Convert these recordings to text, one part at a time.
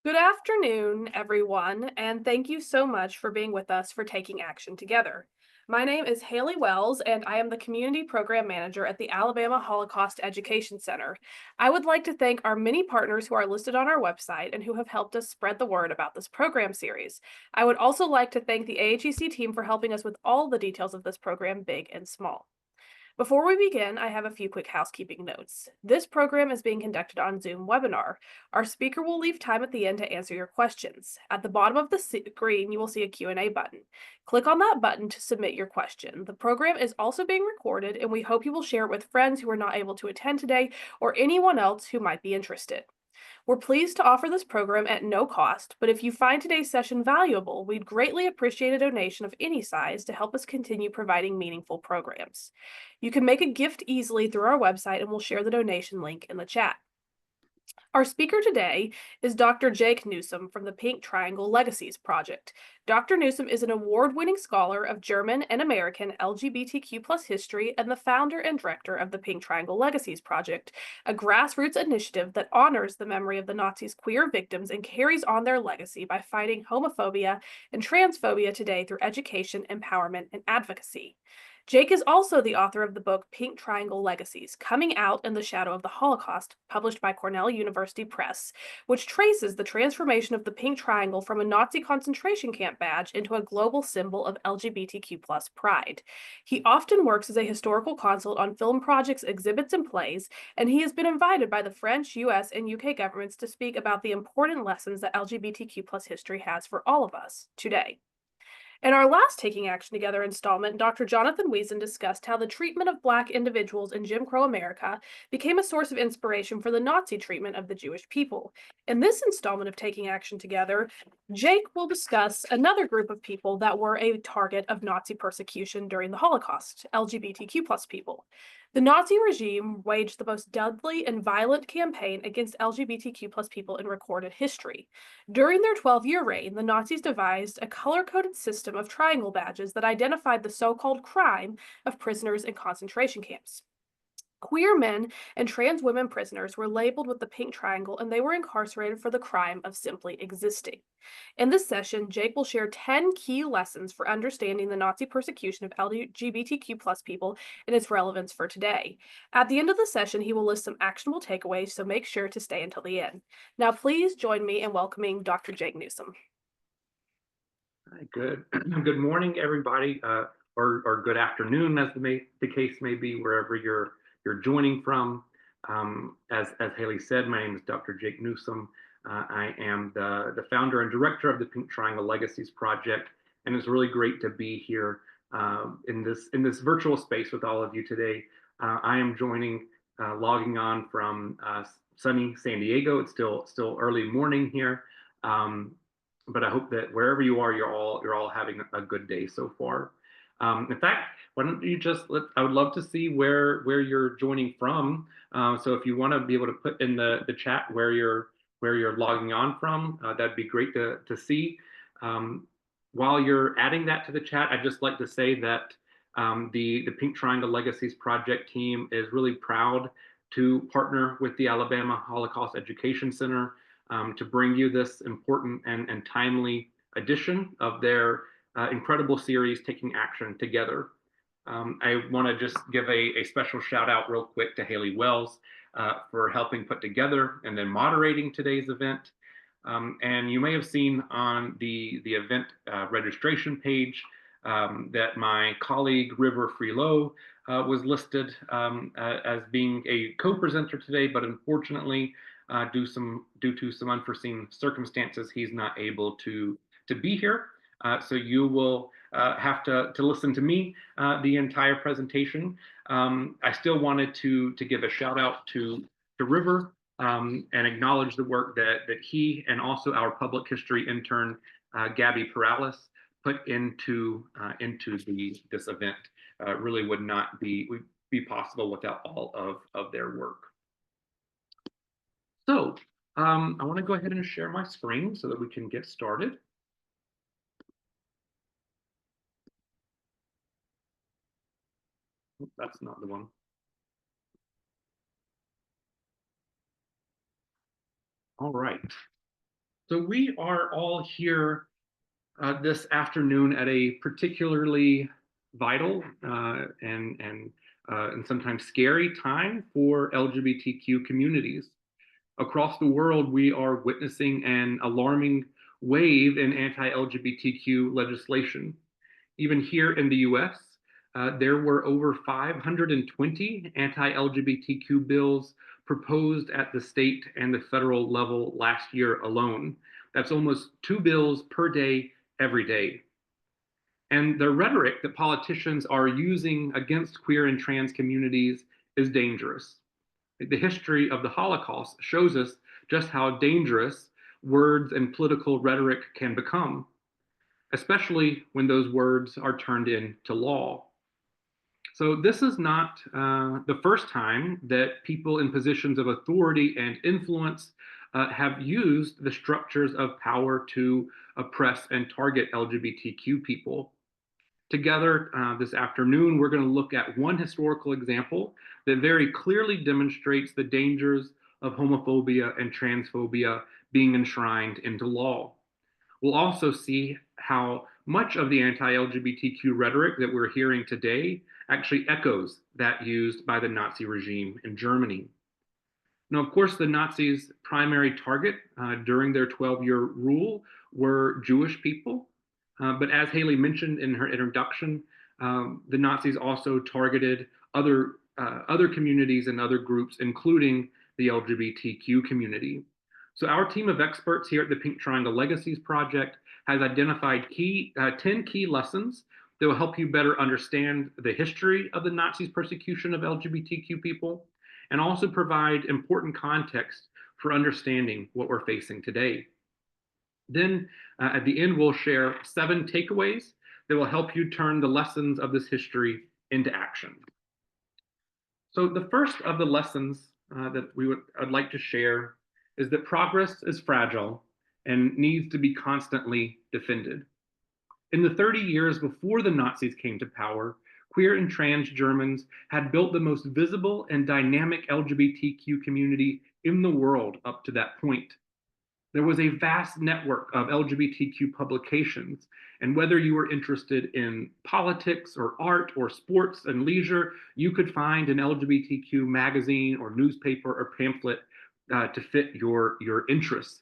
Good afternoon, everyone, and thank you so much for being with us for Taking Action Together. My name is Haley Wells, and I am the Community Program Manager at the Alabama Holocaust Education Center. I would like to thank our many partners who are listed on our website and who have helped us spread the word about this program series. I would also like to thank the AHEC team for helping us with all the details of this program, big and small. Before we begin, I have a few quick housekeeping notes. This program is being conducted on Zoom webinar. Our speaker will leave time at the end to answer your questions. At the bottom of the screen, you will see a Q&A button. Click on that button to submit your question. The program is also being recorded, and we hope you will share it with friends who are not able to attend today or anyone else who might be interested. We're pleased to offer this program at no cost, but if you find today's session valuable, we'd greatly appreciate a donation of any size to help us continue providing meaningful programs. You can make a gift easily through our website, and we'll share the donation link in the chat. Our speaker today is Dr. Jake Newsome from the Pink Triangle Legacies Project. Dr. Newsome is an award-winning scholar of German and American LGBTQ history and the founder and director of the Pink Triangle Legacies Project, a grassroots initiative that honors the memory of the Nazis' queer victims and carries on their legacy by fighting homophobia and transphobia today through education, empowerment, and advocacy. Jake is also the author of the book Pink Triangle Legacies, Coming Out in the Shadow of the Holocaust, published by Cornell University Press, which traces the transformation of the Pink Triangle from a Nazi concentration camp badge into a global symbol of LGBTQ pride. He often works as a historical consult on film projects, exhibits, and plays, and he has been invited by the French, US, and UK governments to speak about the important lessons that LGBTQ history has for all of us today. In our last Taking Action Together installment, Dr. Jonathan Wiesen discussed how the treatment of Black individuals in Jim Crow America became a source of inspiration for the Nazi treatment of the Jewish people. In this installment of Taking Action Together, Jake will discuss another group of people that were a target of Nazi persecution during the Holocaust, LGBTQ people. The Nazi regime waged the most deadly and violent campaign against LGBTQ people in recorded history. During their 12-year reign, the Nazis devised a color-coded system of triangle badges that identified the so-called crime of prisoners in concentration camps. Queer men and trans women prisoners were labeled with the pink triangle, and they were incarcerated for the crime of simply existing. In this session, Jake will share 10 key lessons for understanding the Nazi persecution of LGBTQ people and its relevance for today. At the end of the session, he will list some actionable takeaways, so make sure to stay until the end. Now, please join me in welcoming Dr. Jake Newsome. Hi, good. Good morning, everybody, or good afternoon, as the case may be, wherever you're joining from. As Haley said, my name is Dr. Jake Newsome. I am the founder and director of the Pink Triangle Legacies Project, and it's really great to be here in this virtual space with all of you today. I am logging on from sunny San Diego. It's still early morning here. But I hope that wherever you are, you're all having a good day so far. In fact, why don't you I would love to see where you're joining from. So if you want to be able to put in the chat where you're logging on from, that'd be great to see. While you're adding that to the chat, I'd just like to say that the Pink Triangle Legacies Project team is really proud to partner with the Alabama Holocaust Education Center to bring you this important and timely edition of their incredible series, Taking Action Together. I want to just give a special shout out real quick to Haley Wells for helping put together and then moderating today's event. And you may have seen on the event registration page that my colleague River Freelow was listed as being a co-presenter today, but unfortunately, due to some unforeseen circumstances, he's not able to be here. So you will have to listen to me the entire presentation. I still wanted to give a shout out to River and acknowledge the work that he and also our public history intern Gabby Perales put into this event. Really would not be possible without all of their work. So I want to go ahead and share my screen so that we can get started. That's not the one. All right. So we are all here this afternoon at a particularly vital and sometimes scary time for LGBTQ communities. Across the world, we are witnessing an alarming wave in anti-LGBTQ legislation. Even here in the US, there were over 520 anti-LGBTQ bills proposed at the state and the federal level last year alone. That's almost 2 bills per day, every day. And the rhetoric that politicians are using against queer and trans communities is dangerous. The history of the Holocaust shows us just how dangerous words and political rhetoric can become, especially when those words are turned into law. So, this is not the first time that people in positions of authority and influence have used the structures of power to oppress and target LGBTQ people. Together this afternoon, we're going to look at one historical example that very clearly demonstrates the dangers of homophobia and transphobia being enshrined into law. We'll also see how much of the anti-LGBTQ rhetoric that we're hearing today actually echoes that used by the Nazi regime in Germany. Now, of course, the Nazis' primary target during their 12-year rule were Jewish people. But as Haley mentioned in her introduction, the Nazis also targeted other communities and other groups, including the LGBTQ community. So our team of experts here at the Pink Triangle Legacies Project has identified 10 key lessons that will help you better understand the history of the Nazis' persecution of LGBTQ people, and also provide important context for understanding what we're facing today. Then at the end, we'll share 7 takeaways that will help you turn the lessons of this history into action. So the first of the lessons that I'd like to share is that progress is fragile and needs to be constantly defended. In the 30 years before the Nazis came to power, queer and trans Germans had built the most visible and dynamic LGBTQ community in the world up to that point. There was a vast network of LGBTQ publications, and whether you were interested in politics or art or sports and leisure, you could find an LGBTQ magazine or newspaper or pamphlet to fit your interests.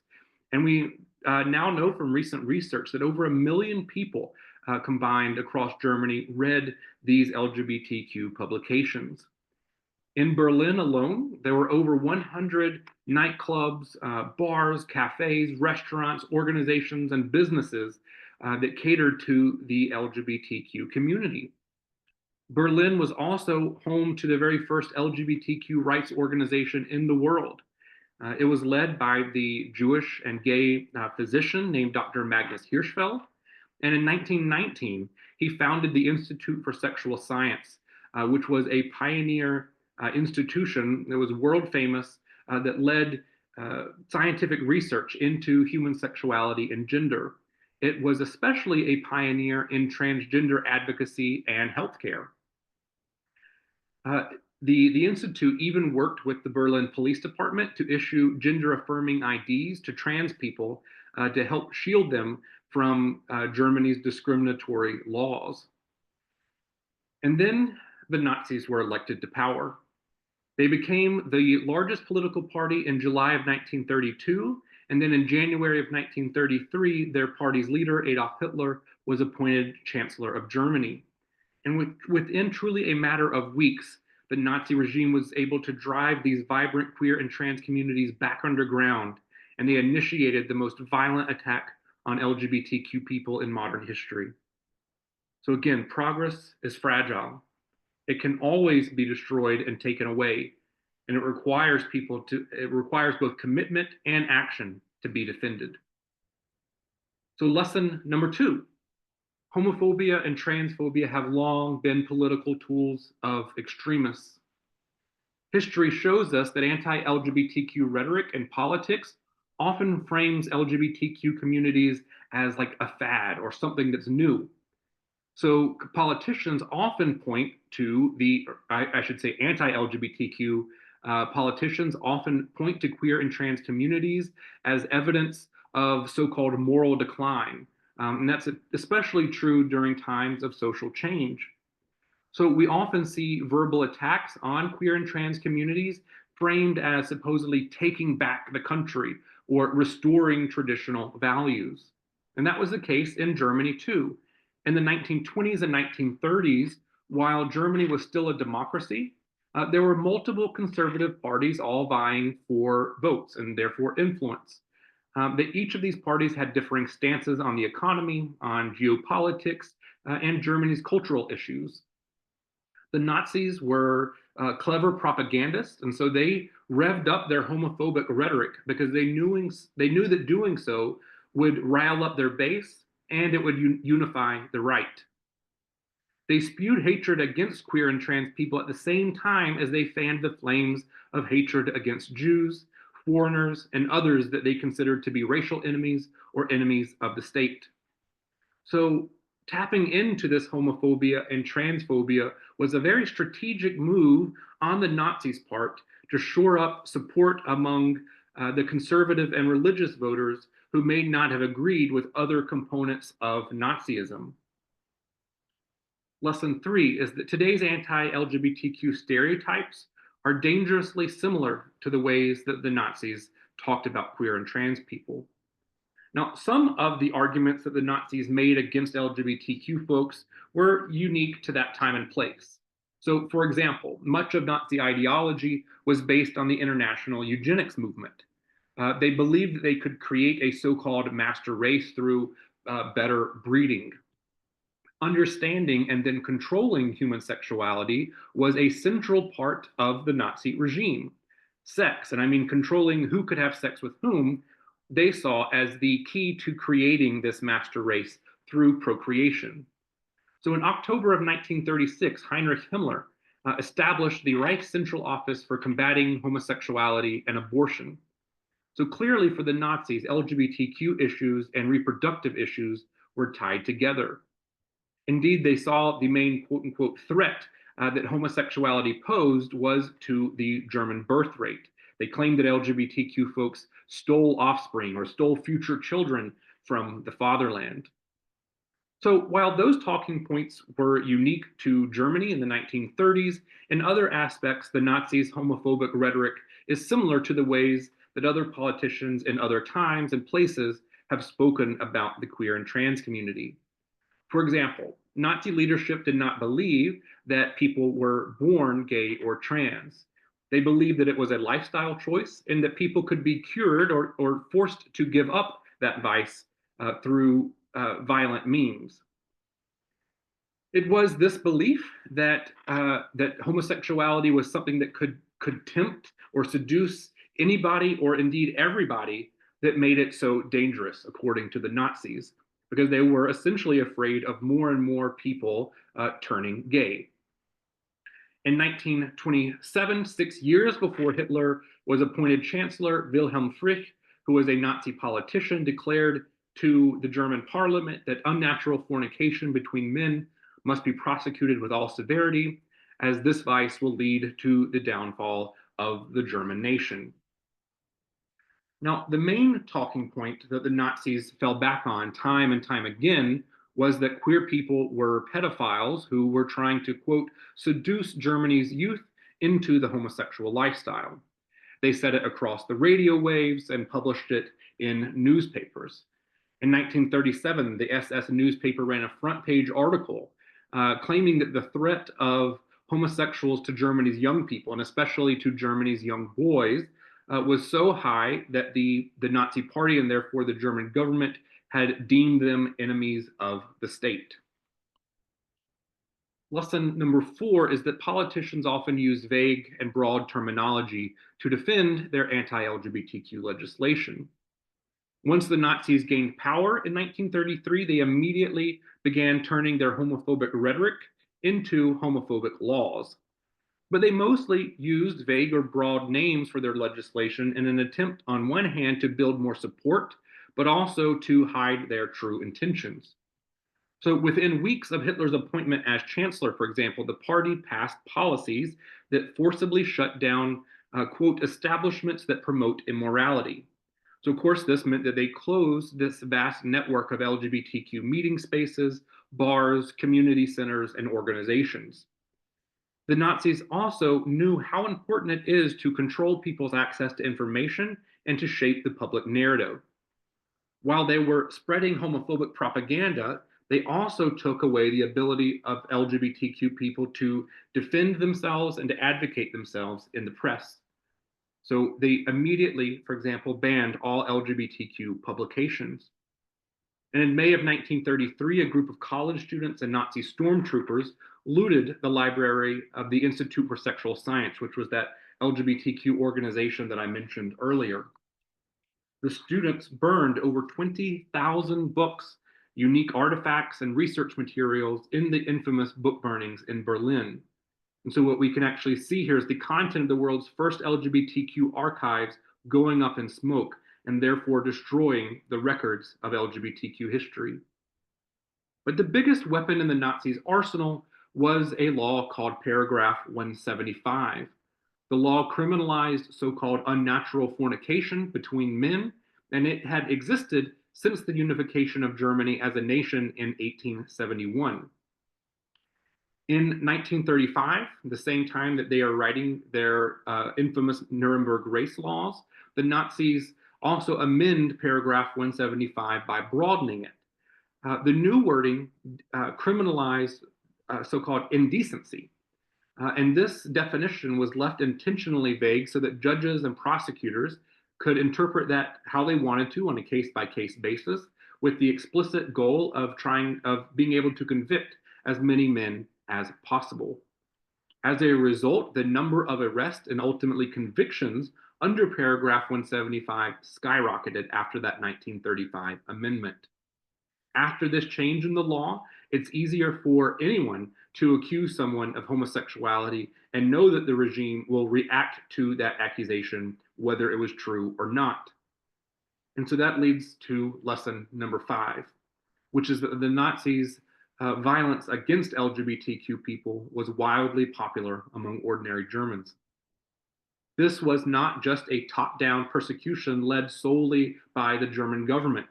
And we now know from recent research that over 1 million people combined across Germany read these LGBTQ publications. In Berlin alone, there were over 100 nightclubs, bars, cafes, restaurants, organizations, and businesses that catered to the LGBTQ community. Berlin was also home to the very first LGBTQ rights organization in the world. It was led by the Jewish and gay physician named Dr. Magnus Hirschfeld. And in 1919, he founded the Institute for Sexual Science, which was a pioneer institution that was world famous that led scientific research into human sexuality and gender. It was especially a pioneer in transgender advocacy and healthcare. The Institute even worked with the Berlin Police Department to issue gender affirming IDs to trans people to help shield them from Germany's discriminatory laws. And then the Nazis were elected to power. They became the largest political party in July of 1932, and then in January of 1933, their party's leader, Adolf Hitler, was appointed Chancellor of Germany. And within truly a matter of weeks, the Nazi regime was able to drive these vibrant queer and trans communities back underground, and they initiated the most violent attack on LGBTQ people in modern history. So again, progress is fragile. It can always be destroyed and taken away, and it requires both commitment and action to be defended. So lesson number 2, homophobia and transphobia have long been political tools of extremists. History shows us that anti-LGBTQ rhetoric in politics often frames LGBTQ communities as like a fad or something that's new. So politicians often point to I should say anti-LGBTQ politicians often point to queer and trans communities as evidence of so-called moral decline. And that's especially true during times of social change. So we often see verbal attacks on queer and trans communities framed as supposedly taking back the country or restoring traditional values. And that was the case in Germany too. In the 1920s and 1930s, while Germany was still a democracy, there were multiple conservative parties all vying for votes and therefore influence. That each of these parties had differing stances on the economy, on geopolitics, and Germany's cultural issues. The Nazis were clever propagandists, and so they revved up their homophobic rhetoric because they knew that doing so would rile up their base and it would unify the right. They spewed hatred against queer and trans people at the same time as they fanned the flames of hatred against Jews, foreigners, and others that they considered to be racial enemies or enemies of the state. So tapping into this homophobia and transphobia was a very strategic move on the Nazis' part to shore up support among the conservative and religious voters who may not have agreed with other components of Nazism. Lesson 3 is that today's anti-LGBTQ stereotypes are dangerously similar to the ways that the Nazis talked about queer and trans people. Now, some of the arguments that the Nazis made against LGBTQ folks were unique to that time and place. So, for example, much of Nazi ideology was based on the international eugenics movement. They believed that they could create a so-called master race through better breeding. Understanding and then controlling human sexuality was a central part of the Nazi regime. Sex, and I mean controlling who could have sex with whom, they saw as the key to creating this master race through procreation. So in October of 1936, Heinrich Himmler established the Reich Central Office for Combating Homosexuality and Abortion. So clearly for the Nazis, LGBTQ issues and reproductive issues were tied together. Indeed, they saw the main quote unquote threat that homosexuality posed was to the German birth rate. They claimed that LGBTQ folks stole offspring or stole future children from the fatherland. So while those talking points were unique to Germany in the 1930s, in other aspects, the Nazis' homophobic rhetoric is similar to the ways that other politicians in other times and places have spoken about the queer and trans community. For example, Nazi leadership did not believe that people were born gay or trans. They believed that it was a lifestyle choice and that people could be cured or forced to give up that vice through violent means. It was this belief that that homosexuality was something that could tempt or seduce anybody or indeed everybody that made it so dangerous, according to the Nazis, because they were essentially afraid of more and more people turning gay. In 1927, 6 years before Hitler was appointed Chancellor, Wilhelm Frick, who was a Nazi politician, declared to the German parliament that unnatural fornication between men must be prosecuted with all severity, as this vice will lead to the downfall of the German nation. Now, the main talking point that the Nazis fell back on time and time again was that queer people were pedophiles who were trying to, quote, seduce Germany's youth into the homosexual lifestyle. They said it across the radio waves and published it in newspapers. In 1937, the SS newspaper ran a front page article claiming that the threat of homosexuals to Germany's young people, and especially to Germany's young boys, was so high that the Nazi Party and therefore the German government had deemed them enemies of the state. Lesson number 4 is that politicians often use vague and broad terminology to defend their anti-LGBTQ legislation. Once the Nazis gained power in 1933, they immediately began turning their homophobic rhetoric into homophobic laws. But they mostly used vague or broad names for their legislation in an attempt, on one hand, to build more support, but also to hide their true intentions. So within weeks of Hitler's appointment as chancellor, for example, the party passed policies that forcibly shut down, quote, establishments that promote immorality. So, of course, this meant that they closed this vast network of LGBTQ meeting spaces, bars, community centers, and organizations. The Nazis also knew how important it is to control people's access to information and to shape the public narrative. While they were spreading homophobic propaganda, they also took away the ability of LGBTQ people to defend themselves and to advocate themselves in the press. So they immediately, for example, banned all LGBTQ publications. And in May of 1933, a group of college students and Nazi stormtroopers looted the library of the Institute for Sexual Science, which was that LGBTQ organization that I mentioned earlier. The students burned over 20,000 books, unique artifacts, and research materials in the infamous book burnings in Berlin. And so what we can actually see here is the content of the world's first LGBTQ archives going up in smoke and therefore destroying the records of LGBTQ history. But the biggest weapon in the Nazis' arsenal was a law called Paragraph 175. The law criminalized so-called unnatural fornication between men, and it had existed since the unification of Germany as a nation in 1871. In 1935, the same time that they are writing their infamous Nuremberg race laws, the Nazis also amend paragraph 175 by broadening it. The new wording criminalized so-called indecency. And this definition was left intentionally vague so that judges and prosecutors could interpret that how they wanted to on a case-by-case basis, with the explicit goal of being able to convict as many men as possible. As a result, the number of arrests and ultimately convictions under paragraph 175 skyrocketed after that 1935 amendment. After this change in the law, it's easier for anyone to accuse someone of homosexuality and know that the regime will react to that accusation, whether it was true or not. And so that leads to lesson number 5, which is that the Nazis' violence against LGBTQ people was wildly popular among ordinary Germans. This was not just a top-down persecution led solely by the German government.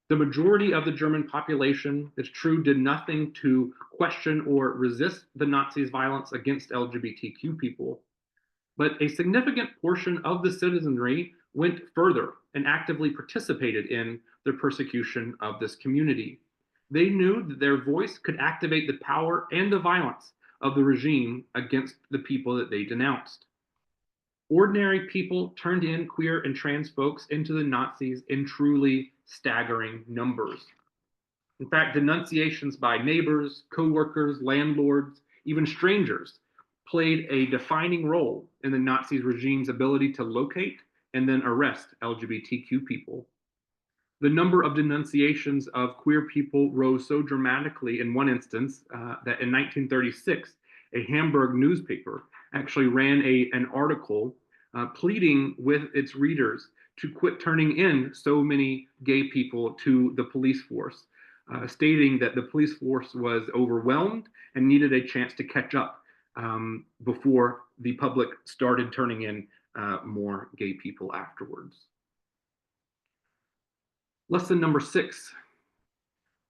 The majority of the German population, it's true, did nothing to question or resist the Nazis' violence against LGBTQ people. But a significant portion of the citizenry went further and actively participated in the persecution of this community. They knew that their voice could activate the power and the violence of the regime against the people that they denounced. Ordinary people turned in queer and trans folks into the Nazis in truly staggering numbers. In fact, denunciations by neighbors, co-workers, landlords, even strangers played a defining role in the Nazi regime's ability to locate and then arrest LGBTQ people. The number of denunciations of queer people rose so dramatically in one instance that in 1936, a Hamburg newspaper actually ran an article pleading with its readers to quit turning in so many gay people to the police force, stating that the police force was overwhelmed and needed a chance to catch up before the public started turning in more gay people afterwards. Lesson number 6.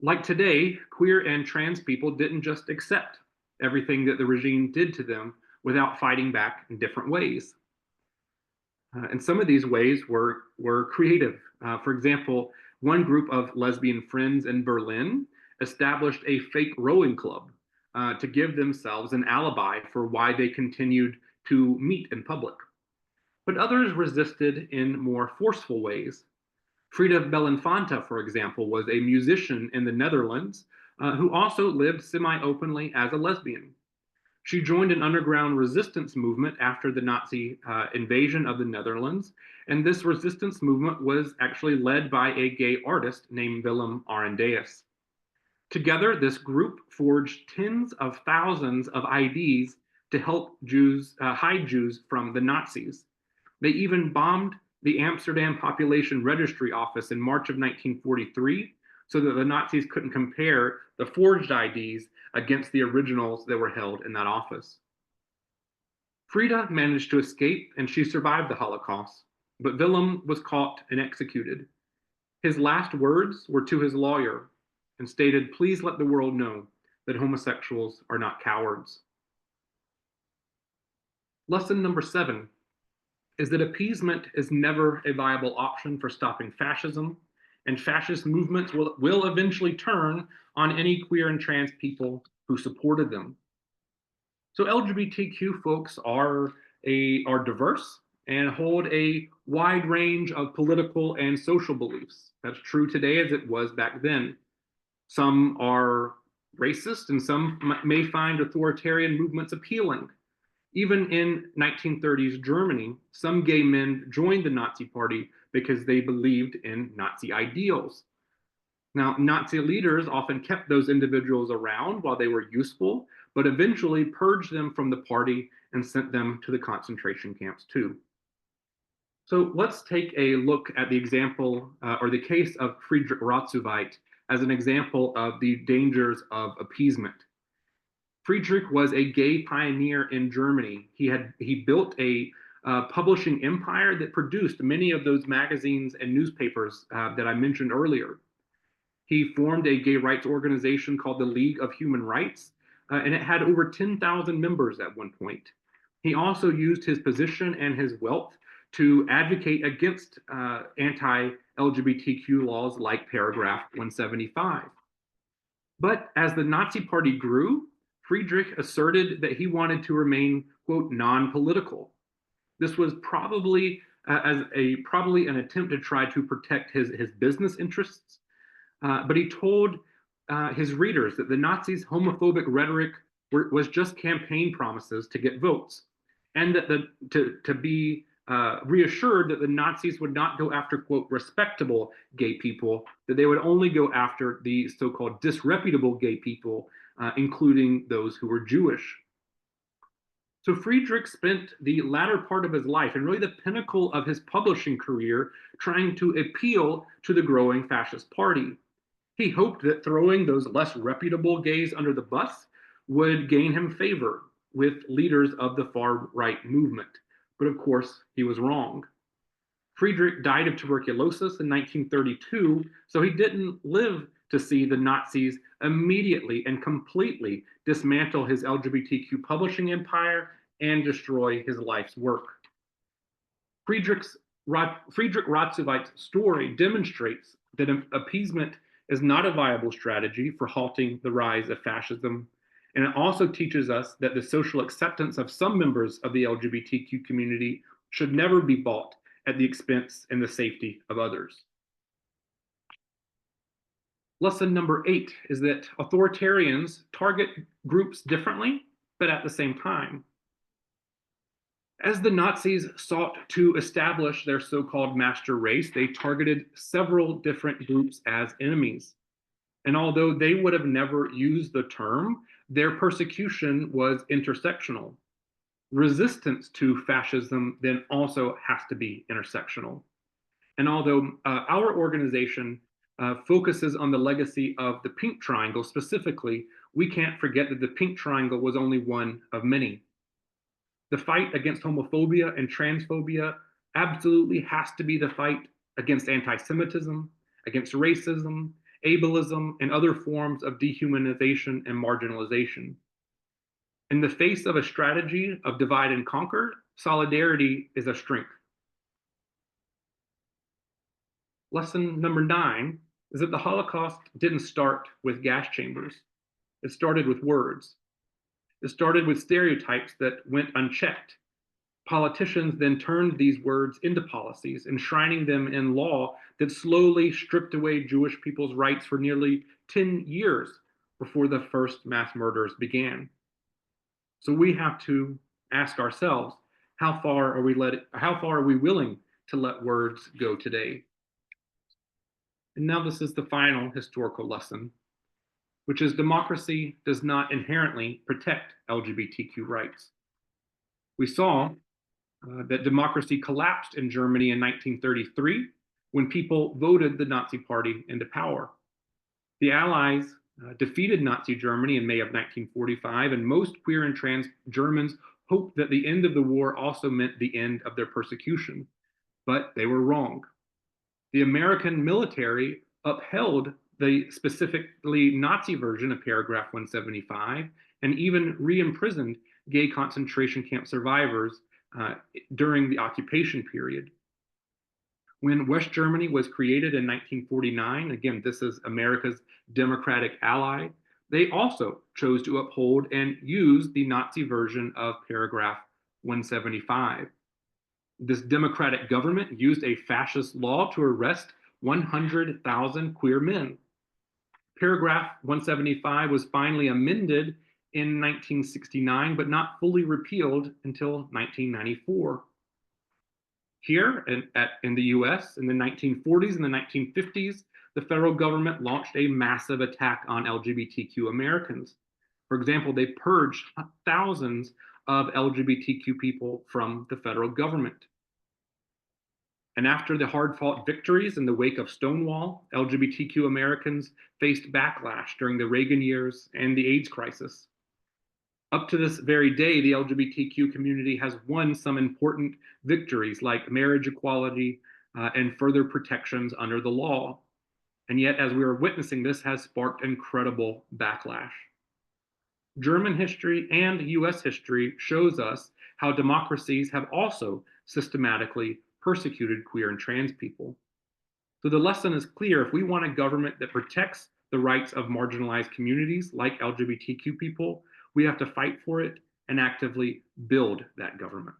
Like today, queer and trans people didn't just accept everything that the regime did to them without fighting back in different ways. And some of these ways were creative. For example, one group of lesbian friends in Berlin established a fake rowing club to give themselves an alibi for why they continued to meet in public. But others resisted in more forceful ways. Frida Belinfanta, for example, was a musician in the Netherlands who also lived semi-openly as a lesbian. She joined an underground resistance movement after the Nazi invasion of the Netherlands, and this resistance movement was actually led by a gay artist named Willem Arendeus. Together, this group forged tens of thousands of IDs to help hide Jews from the Nazis. They even bombed the Amsterdam Population Registry Office in March of 1943 so that the Nazis couldn't compare the forged IDs against the originals that were held in that office. Frida managed to escape and she survived the Holocaust. but Wilhelm was caught and executed. His last words were to his lawyer and stated, "Please let the world know that homosexuals are not cowards." Lesson number 7 is that appeasement is never a viable option for stopping fascism, and fascist movements will eventually turn on any queer and trans people who supported them. So LGBTQ folks are diverse and hold a wide range of political and social beliefs. That's true today as it was back then. Some are racist and some may find authoritarian movements appealing. Even in 1930s Germany, some gay men joined the Nazi Party because they believed in Nazi ideals. Now, Nazi leaders often kept those individuals around while they were useful, but eventually purged them from the party and sent them to the concentration camps too. So let's take a look at the example or the case of Friedrich Ratzowait as an example of the dangers of appeasement. Friedrich was a gay pioneer in Germany. He built a publishing empire that produced many of those magazines and newspapers that I mentioned earlier. He formed a gay rights organization called the League of Human Rights, and it had over 10,000 members at one point. He also used his position and his wealth to advocate against anti-LGBTQ laws like paragraph 175. But as the Nazi Party grew, Friedrich asserted that he wanted to remain, quote, non-political. This was probably an attempt to try to protect his business interests. But he told his readers that the Nazis' homophobic rhetoric was just campaign promises to get votes, and that to be reassured that the Nazis would not go after, quote, respectable gay people, that they would only go after the so-called disreputable gay people, including those who were Jewish. So Friedrich spent the latter part of his life and really the pinnacle of his publishing career trying to appeal to the growing fascist party. He hoped that throwing those less reputable gays under the bus would gain him favor with leaders of the far-right movement. But of course, he was wrong. Friedrich died of tuberculosis in 1932, so he didn't live to see the Nazis immediately and completely dismantle his LGBTQ publishing empire and destroy his life's work. Friedrich Ratzowait's story demonstrates that appeasement is not a viable strategy for halting the rise of fascism. And it also teaches us that the social acceptance of some members of the LGBTQ community should never be bought at the expense and the safety of others. Lesson number 8 is that authoritarians target groups differently, but at the same time. As the Nazis sought to establish their so-called master race, they targeted several different groups as enemies. And although they would have never used the term, their persecution was intersectional. Resistance to fascism then also has to be intersectional. And although our organization focuses on the legacy of the Pink Triangle specifically, we can't forget that the Pink Triangle was only one of many. The fight against homophobia and transphobia absolutely has to be the fight against anti-Semitism, against racism, ableism, and other forms of dehumanization and marginalization. In the face of a strategy of divide and conquer, solidarity is a strength. Lesson number 9 is that the Holocaust didn't start with gas chambers. It started with words. It started with stereotypes that went unchecked. Politicians then turned these words into policies, enshrining them in law that slowly stripped away Jewish people's rights for nearly 10 years before the first mass murders began. So we have to ask ourselves, how far are we willing to let words go today? And now this is the final historical lesson, which is democracy does not inherently protect LGBTQ rights. We saw that democracy collapsed in Germany in 1933 when people voted the Nazi Party into power. The Allies defeated Nazi Germany in May of 1945, and most queer and trans Germans hoped that the end of the war also meant the end of their persecution. but they were wrong. The American military upheld the specifically Nazi version of paragraph 175 and even re-imprisoned gay concentration camp survivors during the occupation period. When West Germany was created in 1949, again, this is America's democratic ally, they also chose to uphold and use the Nazi version of paragraph 175. This democratic government used a fascist law to arrest 100,000 queer men. Paragraph 175 was finally amended in 1969, but not fully repealed until 1994. Here in the US in the 1940s and the 1950s, the federal government launched a massive attack on LGBTQ Americans. For example, they purged thousands of LGBTQ people from the federal government. And after the hard fought victories in the wake of Stonewall, LGBTQ Americans faced backlash during the Reagan years and the AIDS crisis. Up to this very day, the LGBTQ community has won some important victories like marriage equality and further protections under the law. And yet, as we are witnessing, this has sparked incredible backlash. German history and US history shows us how democracies have also systematically persecuted queer and trans people. So the lesson is clear. If we want a government that protects the rights of marginalized communities like LGBTQ people, we have to fight for it and actively build that government.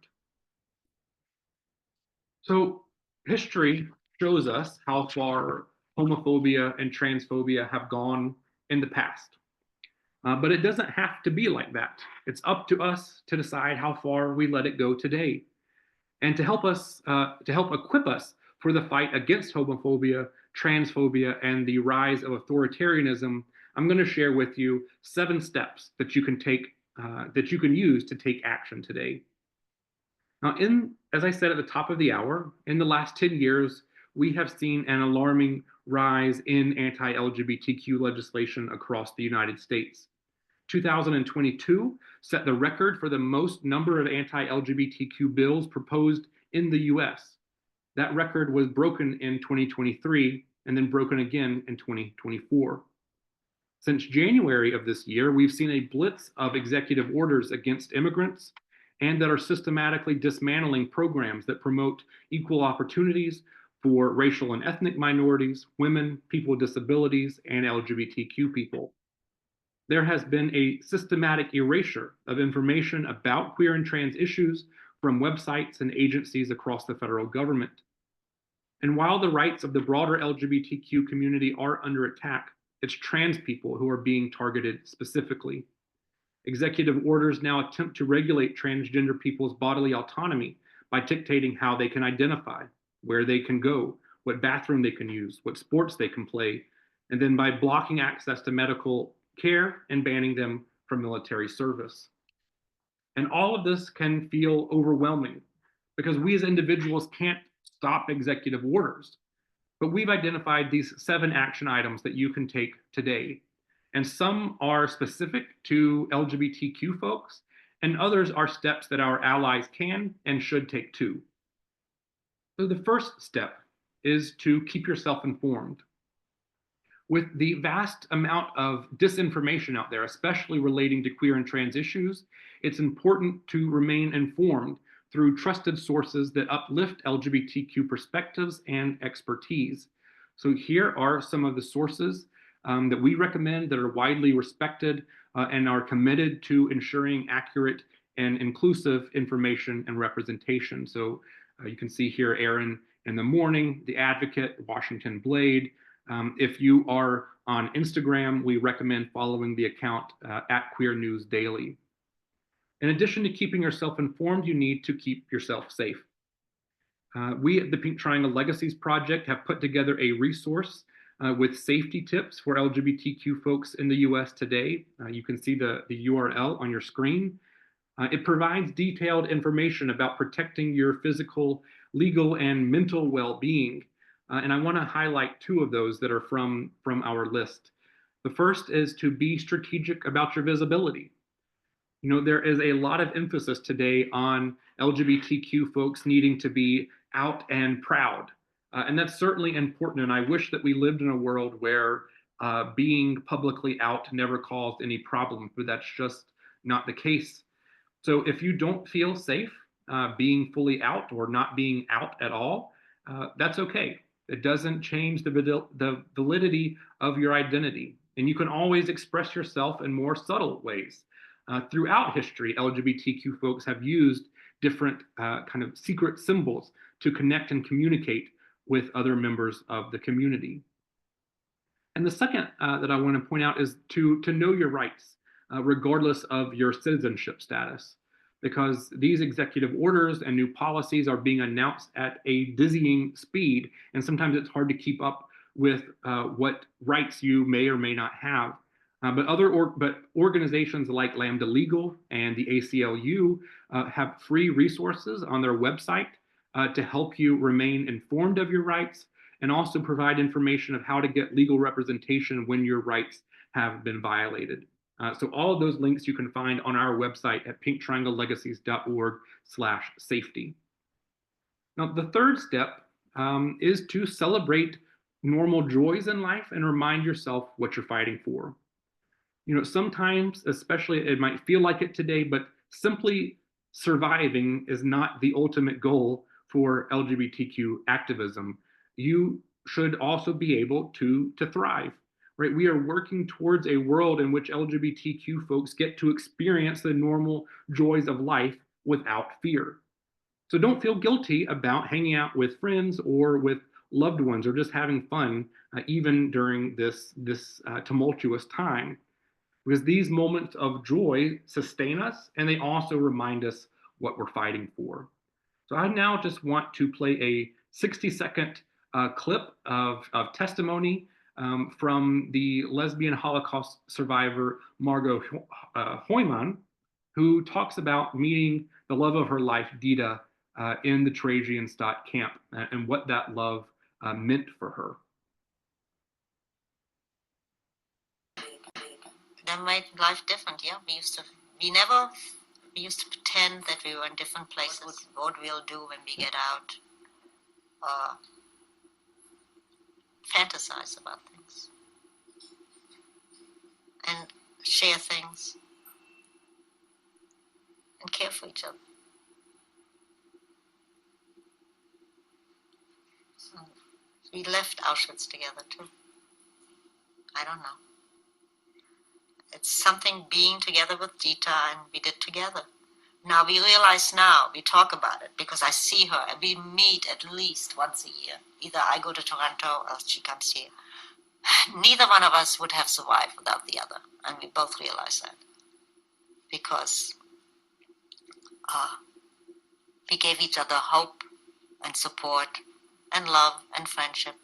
So history shows us how far homophobia and transphobia have gone in the past. But it doesn't have to be like that. It's up to us to decide how far we let it go today. And to help equip us for the fight against homophobia, transphobia, and the rise of authoritarianism, I'm going to share with you 7 steps that you can use to take action today. Now, as I said at the top of the hour, in the last 10 years, we have seen an alarming rise in anti-LGBTQ legislation across the United States. 2022 set the record for the most number of anti-LGBTQ bills proposed in the US. That record was broken in 2023 and then broken again in 2024. Since January of this year, we've seen a blitz of executive orders against immigrants and that are systematically dismantling programs that promote equal opportunities for racial and ethnic minorities, women, people with disabilities, and LGBTQ people. There has been a systematic erasure of information about queer and trans issues from websites and agencies across the federal government. And while the rights of the broader LGBTQ community are under attack, it's trans people who are being targeted specifically. Executive orders now attempt to regulate transgender people's bodily autonomy by dictating how they can identify, where they can go, what bathroom they can use, what sports they can play, and then by blocking access to medical care and banning them from military service. And all of this can feel overwhelming because we as individuals can't stop executive orders. But we've identified these 7 action items that you can take today. And some are specific to LGBTQ folks, and others are steps that our allies can and should take too. So the first step is to keep yourself informed. With the vast amount of disinformation out there, especially relating to queer and trans issues, it's important to remain informed through trusted sources that uplift LGBTQ perspectives and expertise. So here are some of the sources that we recommend that are widely respected and are committed to ensuring accurate and inclusive information and representation. So you can see here Aaron in the Morning, The Advocate, Washington Blade. If you are on Instagram, we recommend following the account at Queer News Daily. In addition to keeping yourself informed, you need to keep yourself safe. We at the Pink Triangle Legacies Project have put together a resource with safety tips for LGBTQ folks in the US today. You can see the URL on your screen. It provides detailed information about protecting your physical, legal, and mental well-being. And I want to highlight 2 of those that are from our list. The first is to be strategic about your visibility. You know, there is a lot of emphasis today on LGBTQ folks needing to be out and proud. And that's certainly important. And I wish that we lived in a world where being publicly out never caused any problems, but that's just not the case. So if you don't feel safe being fully out or not being out at all, that's okay. It doesn't change the validity of your identity. And you can always express yourself in more subtle ways. Throughout history, LGBTQ folks have used different kind of secret symbols to connect and communicate with other members of the community. And the second that I want to point out is to know your rights, regardless of your citizenship status, because these executive orders and new policies are being announced at a dizzying speed, and sometimes it's hard to keep up with what rights you may or may not have. But organizations like Lambda Legal and the ACLU have free resources on their website to help you remain informed of your rights and also provide information of how to get legal representation when your rights have been violated. So all of those links you can find on our website at pinktrianglelegacies.org/safety. Now, the third step is to celebrate normal joys in life and remind yourself what you're fighting for. You know, sometimes, especially it might feel like it today, but simply surviving is not the ultimate goal for LGBTQ activism. You should also be able to thrive, right? We are working towards a world in which LGBTQ folks get to experience the normal joys of life without fear. So don't feel guilty about hanging out with friends or with loved ones or just having fun, even during this tumultuous time, because these moments of joy sustain us and they also remind us what we're fighting for. So I now just want to play a 60-second clip of testimony from the lesbian Holocaust survivor Margot Hoyman, who talks about meeting the love of her life, Dita, in the Theresienstadt camp and what that love meant for her. That made life different, yeah. We used to pretend that we were in different places, what we'll do when we get out, fantasize about things, and share things, and care for each other. So we left Auschwitz together too. I don't know. It's something being together with Dita, and we did together. Now we realize now, we talk about it, because I see her, and we meet at least once a year. Either I go to Toronto or she comes here. Neither one of us would have survived without the other, and we both realize that. Because we gave each other hope and support and love and friendship.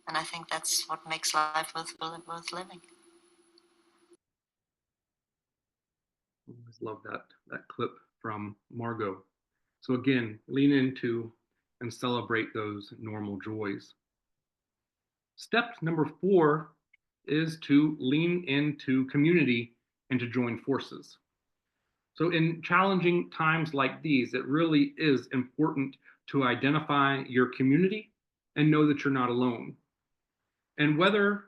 And I think that's what makes life worth living. I always love that clip from Margot. So again, lean into and celebrate those normal joys. Step number 4 is to lean into community and to join forces. So in challenging times like these, it really is important to identify your community and know that you're not alone. And whether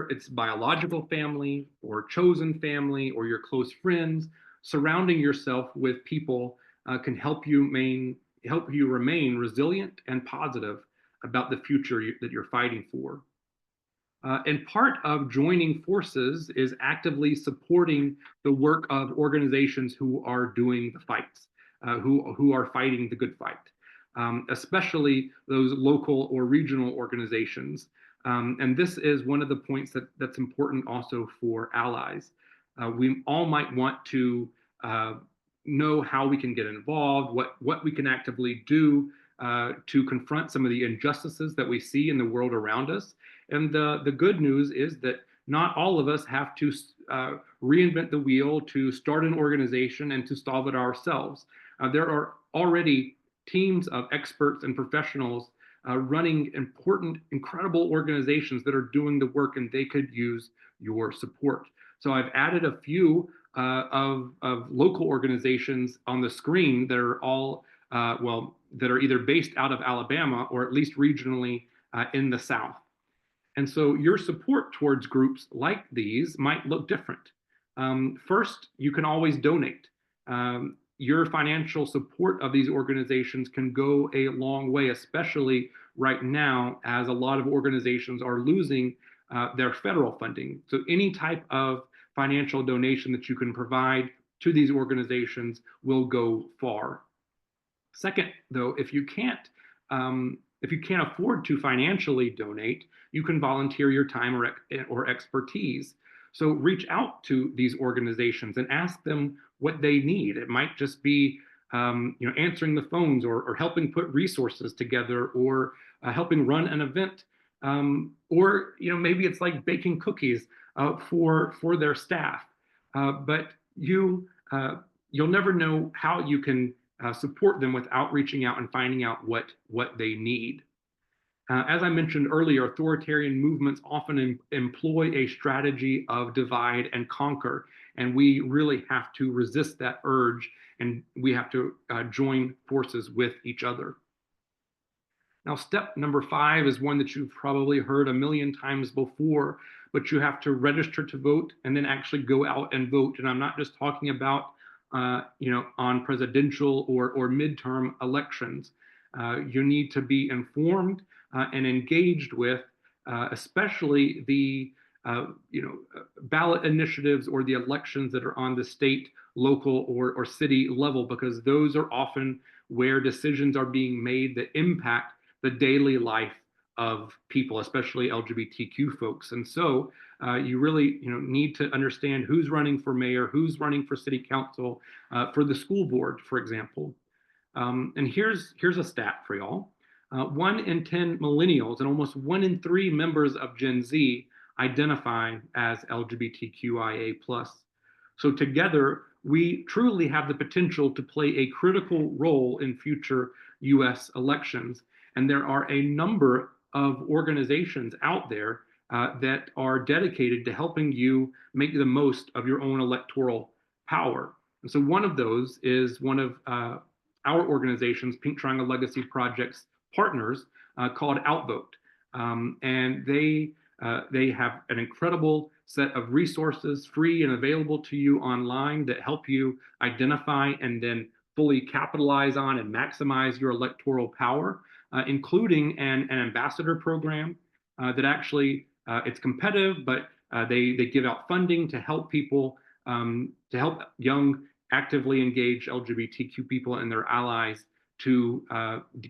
it's biological family or chosen family or your close friends, surrounding yourself with people can help you remain resilient and positive about the future that you're fighting for. And part of joining forces is actively supporting the work of organizations who are doing the fights, who are fighting the good fight, especially those local or regional organizations. And this is one of the points that's important also for allies. We all might want to know how we can get involved, what we can actively do to confront some of the injustices that we see in the world around us. And the good news is that not all of us have to reinvent the wheel to start an organization and to solve it ourselves. There are already teams of experts and professionals running important, incredible organizations that are doing the work, and they could use your support. So I've added a few of local organizations on the screen that are all, that are either based out of Alabama or at least regionally in the South. And so your support towards groups like these might look different. First, you can always donate. Your financial support of these organizations can go a long way, especially right now, as a lot of organizations are losing their federal funding. So any type of financial donation that you can provide to these organizations will go far. Second, though, if you can't afford to financially donate, you can volunteer your time or expertise. So reach out to these organizations and ask them what they need. It might just be answering the phones or helping put resources together or helping run an event. Or maybe it's like baking cookies for their staff. But you'll never know how you can support them without reaching out and finding out what they need. As I mentioned earlier, authoritarian movements often employ a strategy of divide and conquer, and we really have to resist that urge, and we have to join forces with each other. Now, step number 5 is one that you've probably heard a million times before, but you have to register to vote and then actually go out and vote. And I'm not just talking about on presidential or midterm elections. You need to be informed and engaged with, especially the ballot initiatives or the elections that are on the state, local, or city level, because those are often where decisions are being made that impact the daily life of people, especially LGBTQ folks. And so you really need to understand who's running for mayor, who's running for city council, for the school board, for example. And here's a stat for y'all. 1 in 10 millennials and almost 1 in 3 members of Gen Z identify as LGBTQIA+. So together, we truly have the potential to play a critical role in future US elections. And there are a number of organizations out there that are dedicated to helping you make the most of your own electoral power. And so one of those is one of our organization's Pink Triangle Legacy Project's partners called Outvote. And they have an incredible set of resources, free and available to you online, that help you identify and then fully capitalize on and maximize your electoral power, including an ambassador program that actually, it's competitive, but they give out funding to help people, to help young, actively engaged LGBTQ people and their allies to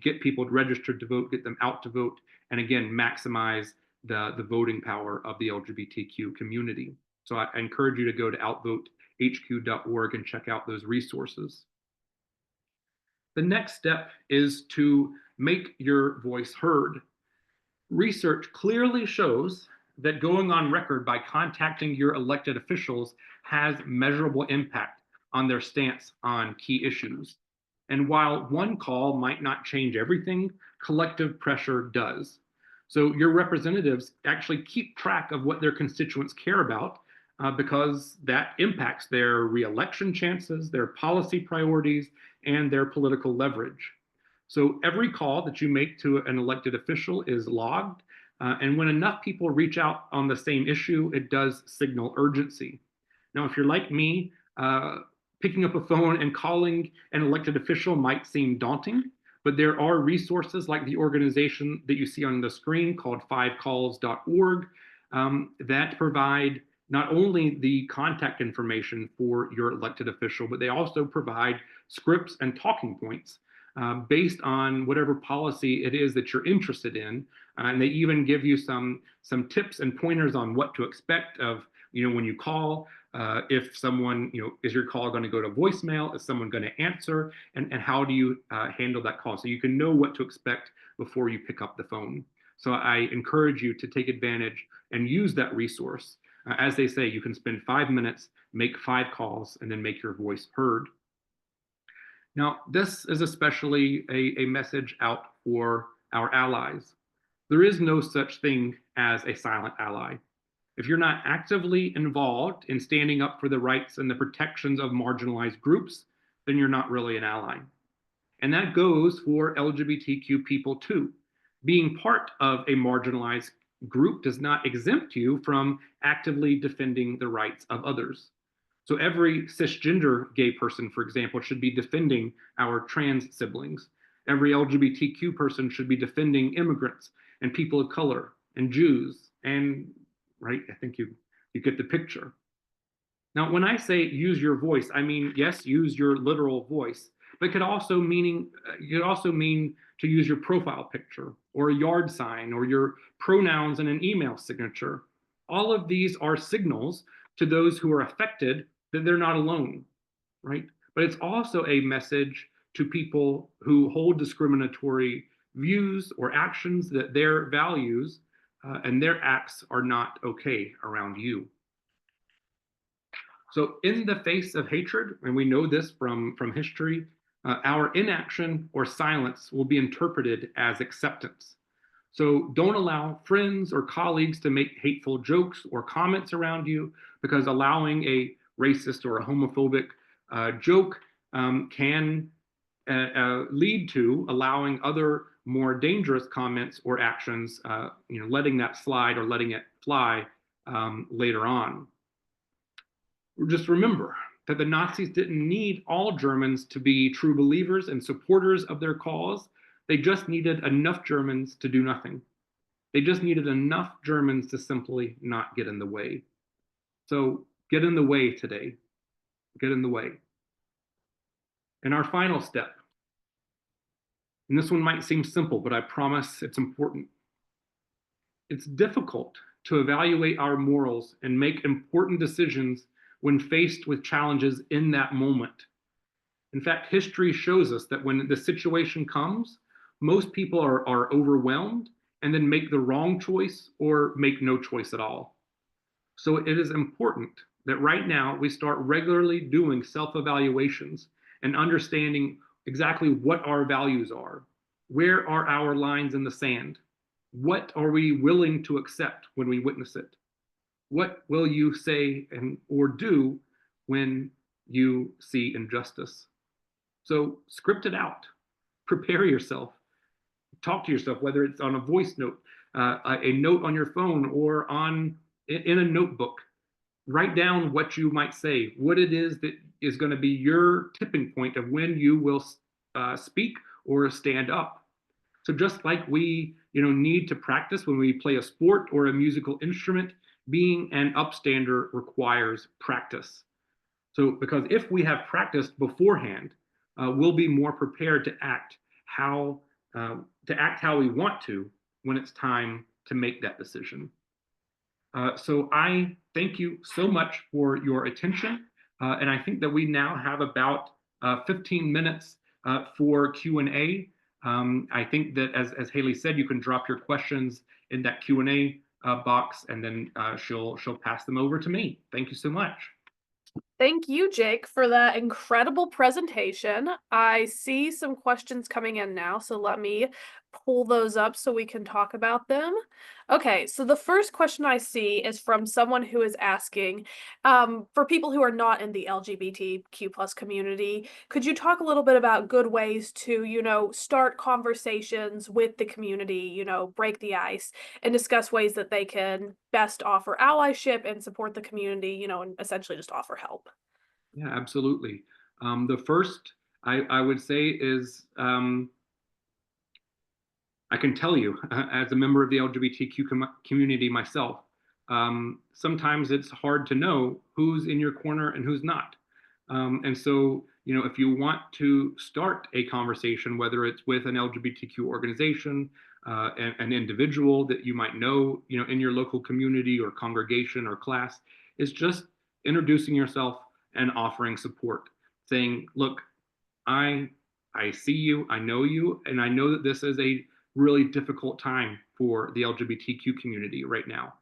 get people registered to vote, get them out to vote, and again, maximize the voting power of the LGBTQ community. So I encourage you to go to outvotehq.org and check out those resources. The next step is to make your voice heard. Research clearly shows that going on record by contacting your elected officials has measurable impact on their stance on key issues. And while one call might not change everything, collective pressure does. So your representatives actually keep track of what their constituents care about, because that impacts their re-election chances, their policy priorities, and their political leverage. So every call that you make to an elected official is logged, and when enough people reach out on the same issue, it does signal urgency. Now, if you're like me, picking up a phone and calling an elected official might seem daunting, but there are resources like the organization that you see on the screen called 5calls.org that provide not only the contact information for your elected official, but they also provide scripts and talking points based on whatever policy it is that you're interested in. And they even give you some tips and pointers on what to expect of, when you call, if someone, is your call going to go to voicemail? Is someone going to answer? And how do you handle that call? So you can know what to expect before you pick up the phone. So I encourage you to take advantage and use that resource. As they say, you can spend 5 minutes, make 5 calls, and then make your voice heard. Now, this is especially a message out for our allies. There is no such thing as a silent ally. If you're not actively involved in standing up for the rights and the protections of marginalized groups, then you're not really an ally. And that goes for LGBTQ people too. Being part of a marginalized group does not exempt you from actively defending the rights of others. So every cisgender gay person, for example, should be defending our trans siblings. Every LGBTQ person should be defending immigrants and people of color and Jews. And right, I think you get the picture. Now, when I say use your voice, I mean, yes, use your literal voice, but it could also mean to use your profile picture or a yard sign or your pronouns in an email signature. All of these are signals to those who are affected that they're not alone, right? But it's also a message to people who hold discriminatory views or actions that their values and their acts are not okay around you. So in the face of hatred, and we know this from history, our inaction or silence will be interpreted as acceptance. So don't allow friends or colleagues to make hateful jokes or comments around you, because allowing a racist or a homophobic joke can lead to allowing other more dangerous comments or actions, letting that slide or letting it fly later on. Just remember that the Nazis didn't need all Germans to be true believers and supporters of their cause. They just needed enough Germans to do nothing. They just needed enough Germans to simply not get in the way. So get in the way today. Get in the way. And our final step, and this one might seem simple, but I promise it's important. It's difficult to evaluate our morals and make important decisions when faced with challenges in that moment. In fact, history shows us that when the situation comes, most people are overwhelmed and then make the wrong choice or make no choice at all. So it is important that right now we start regularly doing self-evaluations and understanding exactly what our values are. Where are our lines in the sand? What are we willing to accept when we witness it? What will you say or do when you see injustice? So script it out, prepare yourself, talk to yourself, whether it's on a voice note, a note on your phone, or in a notebook. Write down what you might say, what it is that is going to be your tipping point of when you will speak or stand up. So just like we need to practice when we play a sport or a musical instrument, being an upstander requires practice. So because if we have practiced beforehand, we'll be more prepared to act how we want to when it's time to make that decision. So I thank you so much for your attention, and I think that we now have about 15 minutes for Q&A. I think that as Haley said, you can drop your questions in that Q&A box, and then she'll pass them over to me. Thank you so much. Thank you, Jake, for that incredible presentation. I see some questions coming in now, so let me pull those up so we can talk about them. Okay, so the first question I see is from someone who is asking, for people who are not in the LGBTQ plus community, could you talk a little bit about good ways to, start conversations with the community, break the ice, and discuss ways that they can best offer allyship and support the community, and essentially just offer help? Yeah, absolutely. The first I would say is I can tell you, as a member of the LGBTQ community myself, sometimes it's hard to know who's in your corner and who's not. And so, if you want to start a conversation, whether it's with an LGBTQ organization, an individual that you might know, in your local community or congregation or class, is just introducing yourself and offering support, saying, look, I see you, I know you, and I know that this is a really difficult time for the LGBTQ community right now.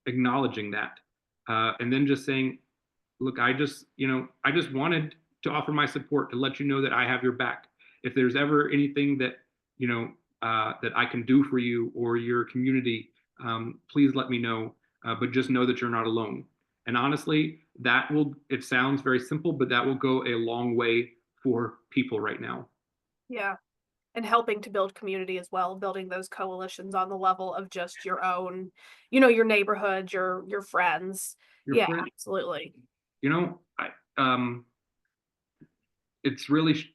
Acknowledging that, and then just saying, look, I just wanted to offer my support to let you know that I have your back. If there's ever anything that, that I can do for you or your community, please let me know. but just know that you're not alone. And honestly, it sounds very simple, but that will go a long way for people right now. Yeah. And helping to build community as well, building those coalitions on the level of just your own, your neighborhood, your friends. Your Yeah, friend, absolutely. you know, it's really,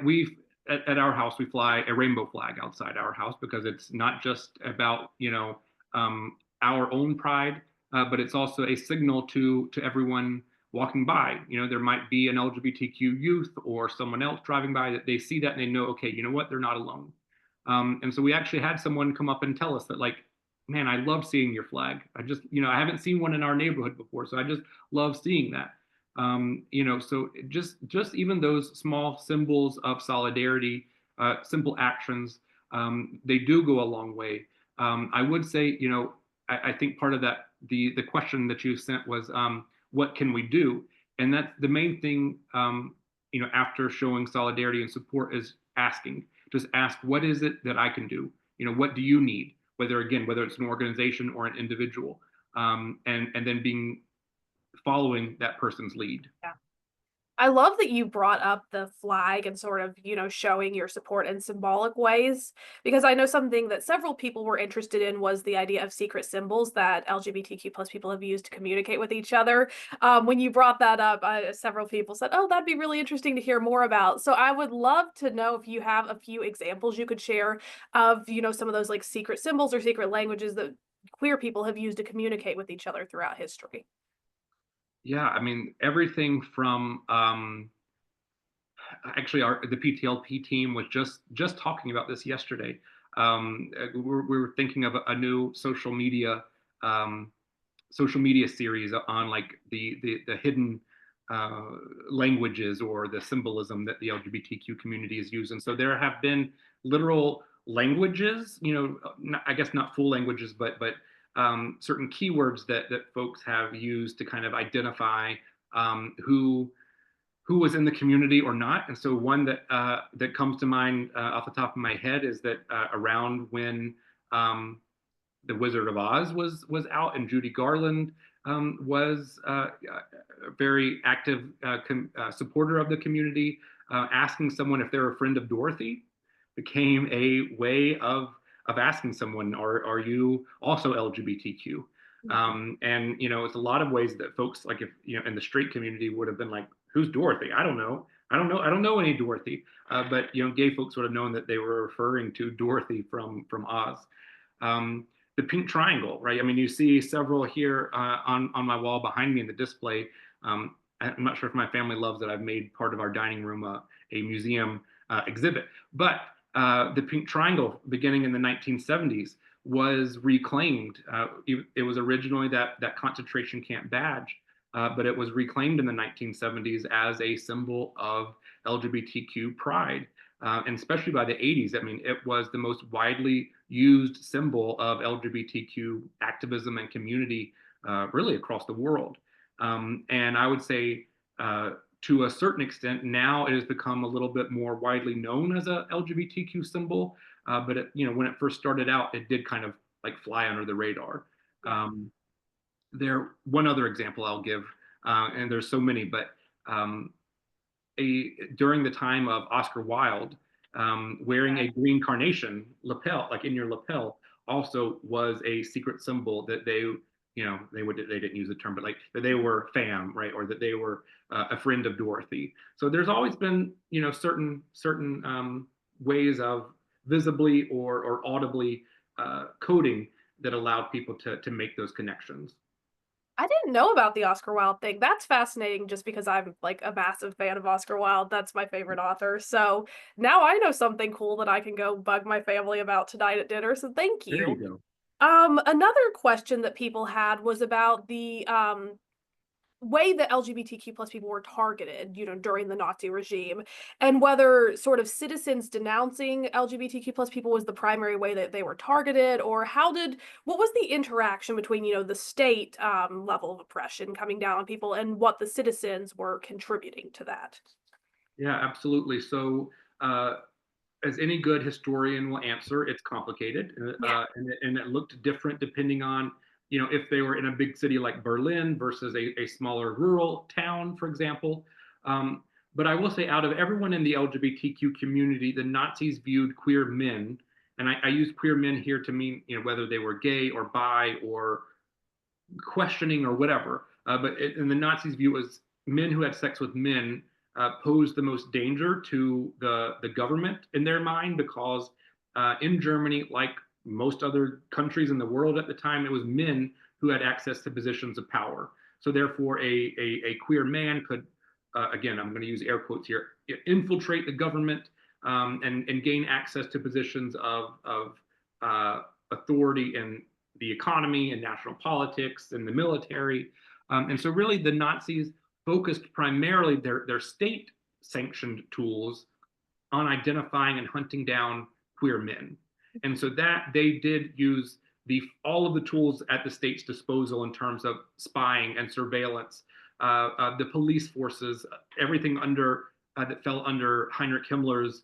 we've, at our house, we fly a rainbow flag outside our house because it's not just about, our own pride, but it's also a signal to everyone walking by. There might be an LGBTQ youth or someone else driving by that they see that and they know, okay, you know what, they're not alone. And so we actually had someone come up and tell us that, like, man, I love seeing your flag. I haven't seen one in our neighborhood before, so I just love seeing that. So just even those small symbols of solidarity, simple actions, they do go a long way. I would say, I think part of that, the question that you sent was, what can we do? And that's the main thing, after showing solidarity and support, is just ask, what is it that I can do? What do you need? Whether it's an organization or an individual, and then following that person's lead. Yeah. I love that you brought up the flag and sort of, showing your support in symbolic ways, because I know something that several people were interested in was the idea of secret symbols that LGBTQ plus people have used to communicate with each other. When you brought that up, several people said, "Oh, that'd be really interesting to hear more about." So I would love to know if you have a few examples you could share of, some of those like secret symbols or secret languages that queer people have used to communicate with each other throughout history. Yeah, I mean, everything from, actually, the PTLP team was just talking about this yesterday. We were thinking of a new um, social media series on, like, the hidden uh, languages or the symbolism that the LGBTQ community is using. So there have been literal languages, I guess not full languages, but certain keywords that folks have used to kind of identify, who was in the community or not. And so one that comes to mind, off the top of my head, is that, around when, the Wizard of Oz was out, and Judy Garland, was, a very active, supporter of the community. Asking someone if they're a friend of Dorothy became a way of asking someone, are you also LGBTQ? And it's a lot of ways that folks, like, if in the straight community, would have been like, who's Dorothy? I don't know. I don't know any Dorothy. But gay folks would have known that they were referring to Dorothy from Oz. Um, the Pink Triangle, right? I mean, you see several here, on my wall behind me in the display. I'm not sure if my family loves that I've made part of our dining room a museum exhibit, but the Pink Triangle, beginning in the 1970s, was reclaimed. It was originally that concentration camp badge, but it was reclaimed in the 1970s as a symbol of LGBTQ pride. And especially by the 80s, I mean, it was the most widely used symbol of LGBTQ activism and community, really across the world. And I would say, to a certain extent, now it has become a little bit more widely known as a LGBTQ symbol. But when it first started out, it did kind of like fly under the radar. Yeah. One other example I'll give, and there's so many, but, during the time of Oscar Wilde, wearing a green carnation lapel, like in your lapel, also was a secret symbol that they didn't use the term, but like that they were fam, right, or that they were, a friend of Dorothy. So there's always been, certain ways of visibly or audibly, coding that allowed people to make those connections. I didn't know about the Oscar Wilde thing. That's fascinating just because I'm like a massive fan of Oscar Wilde. That's my favorite author. So now I know something cool that I can go bug my family about tonight at dinner. So thank There you you. go. Another question that people had was about the way that LGBTQ plus people were targeted, during the Nazi regime, and whether sort of citizens denouncing LGBTQ plus people was the primary way that they were targeted, or what was the interaction between, the state level of oppression coming down on people and what the citizens were contributing to that? Yeah, absolutely. So, as any good historian will answer, it's complicated, Yeah. and it looked different depending on, if they were in a big city like Berlin versus a smaller rural town, for example. Um, but I will say, out of everyone in the LGBTQ community, the Nazis viewed queer men, and I use queer men here to mean, whether they were gay or bi or questioning or whatever. In the Nazis' view, was men who had sex with men posed the most danger to the government in their mind, because in Germany, like most other countries in the world at the time, it was men who had access to positions of power. So therefore, a queer man could, again, I'm going to use air quotes here, infiltrate the government, and gain access to positions of authority in the economy and national politics and the military. And so really the Nazis focused primarily their state sanctioned tools on identifying and hunting down queer men. And so that they did use all of the tools at the state's disposal in terms of spying and surveillance, the police forces, everything that fell under Heinrich Himmler's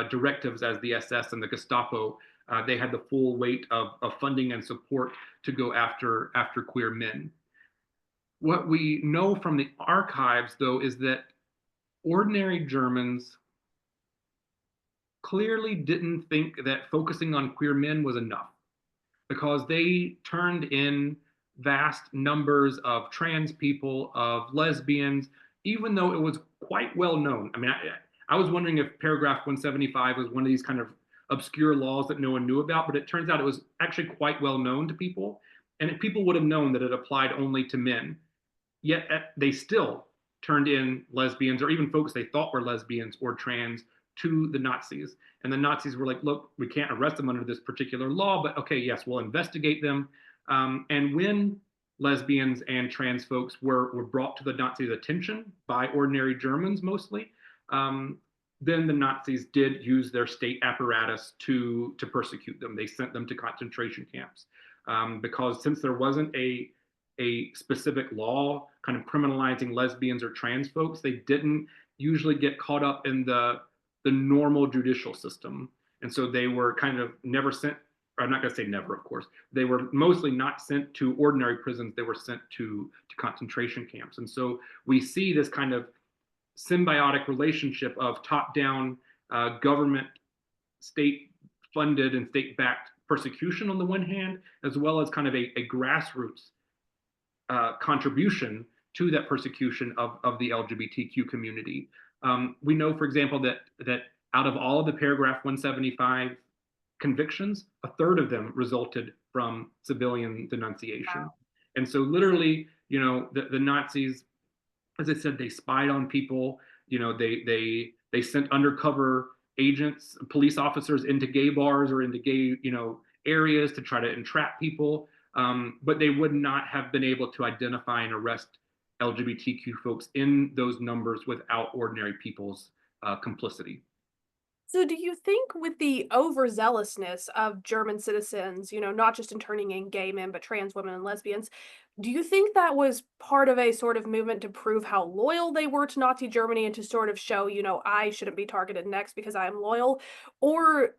directives as the SS and the Gestapo. They had the full weight of funding and support to go after queer men. What we know from the archives, though, is that ordinary Germans clearly didn't think that focusing on queer men was enough, because they turned in vast numbers of trans people, of lesbians, even though it was quite well known. I mean, I was wondering if paragraph 175 was one of these kind of obscure laws that no one knew about, but it turns out it was actually quite well known to people, and people would have known that it applied only to men. Yet they still turned in lesbians, or even folks they thought were lesbians or trans, to the Nazis. And the Nazis were like, look, we can't arrest them under this particular law, but okay, yes, we'll investigate them. And when lesbians and trans folks were brought to the Nazis' attention by ordinary Germans mostly, then the Nazis did use their state apparatus to persecute them. They sent them to concentration camps, because since there wasn't a specific law kind of criminalizing lesbians or trans folks, they didn't usually get caught up in the normal judicial system. And so they were kind of never sent, or I'm not going to say never, of course, they were mostly not sent to ordinary prisons, they were sent to concentration camps. And so we see this kind of symbiotic relationship of top-down government, state-funded and state-backed persecution on the one hand, as well as kind of a grassroots contribution to that persecution of the LGBTQ community. We know, for example, that out of all of the paragraph 175 convictions, a third of them resulted from civilian denunciation. Wow. And so literally, the Nazis, as I said, they spied on people. They sent undercover agents, police officers, into gay bars or into gay, areas to try to entrap people. But they would not have been able to identify and arrest LGBTQ folks in those numbers without ordinary people's complicity. So do you think with the overzealousness of German citizens, not just in turning in gay men, but trans women and lesbians, do you think that was part of a sort of movement to prove how loyal they were to Nazi Germany and to sort of show, I shouldn't be targeted next because I am loyal? Or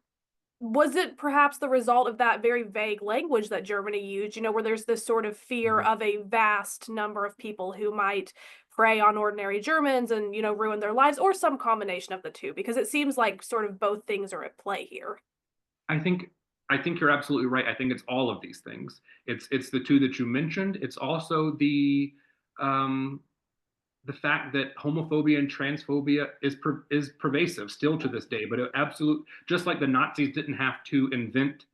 was it perhaps the result of that very vague language that Germany used, where there's this sort of fear of a vast number of people who might prey on ordinary Germans and, ruin their lives, or some combination of the two? Because it seems like sort of both things are at play here. I think you're absolutely right. I think it's all of these things. It's the two that you mentioned. It's also the fact that homophobia and transphobia is pervasive still to this day. But just like the Nazis didn't have to invent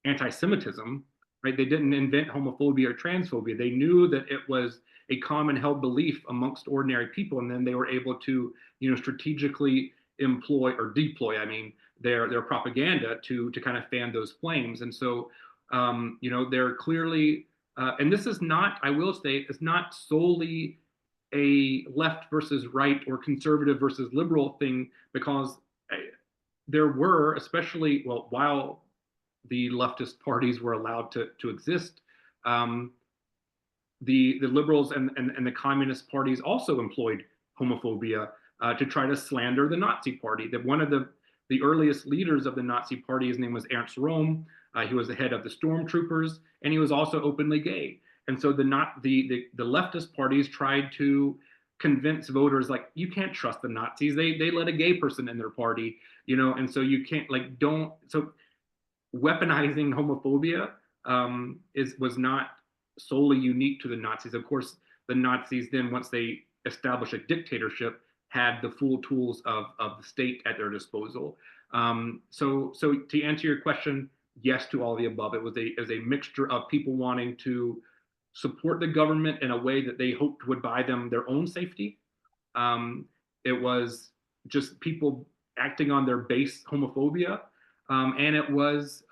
anti-Semitism, right? They didn't invent homophobia or transphobia. They knew that it was a common held belief amongst ordinary people, and then they were able to, strategically employ or deploy, their propaganda to kind of fan those flames. And so, they're clearly, and this is not, I will say, it's not solely a left versus right or conservative versus liberal thing, because there were, especially, well, while the leftist parties were allowed to exist, the liberals and the communist parties also employed homophobia to try to slander the Nazi party. That one of the the earliest leaders of the Nazi Party, his name was Ernst Röhm. He was the head of the stormtroopers, and he was also openly gay. And so the leftist parties tried to convince voters, like, you can't trust the Nazis. They let a gay person in their party, and so you can't, like, don't. So weaponizing homophobia was not solely unique to the Nazis. Of course, the Nazis then, once they established a dictatorship, had the full tools of the state at their disposal. So to answer your question, yes to all the above. It was a mixture of people wanting to support the government in a way that they hoped would buy them their own safety. It was just people acting on their base homophobia, and it was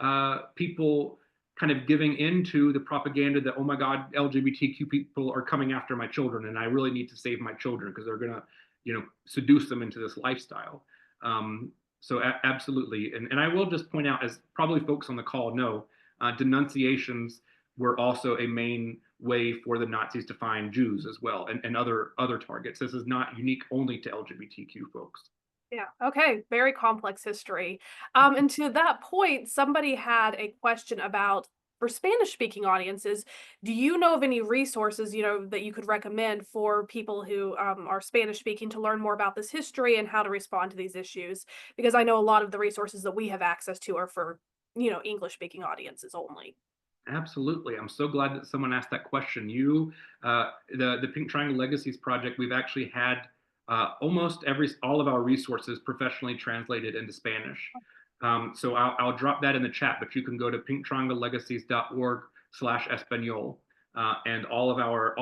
people kind of giving into the propaganda that, oh my God, LGBTQ people are coming after my children, and I really need to save my children because they're gonna, seduce them into this lifestyle. So absolutely, and I will just point out, as probably folks on the call know, denunciations were also a main way for the Nazis to find Jews as well, and other targets. This is not unique only to LGBTQ folks. Yeah. Okay. Very complex history. And to that point, somebody had a question about, for Spanish speaking audiences, do you know of any resources, that you could recommend for people who are Spanish speaking to learn more about this history and how to respond to these issues? Because I know a lot of the resources that we have access to are for, English speaking audiences only. Absolutely. I'm so glad that someone asked that question. The Pink Triangle Legacies Project, we've actually had almost all of our resources professionally translated into Spanish. So I'll drop that in the chat, but you can go to pinktrianglelegacies.org/espanol, and all of our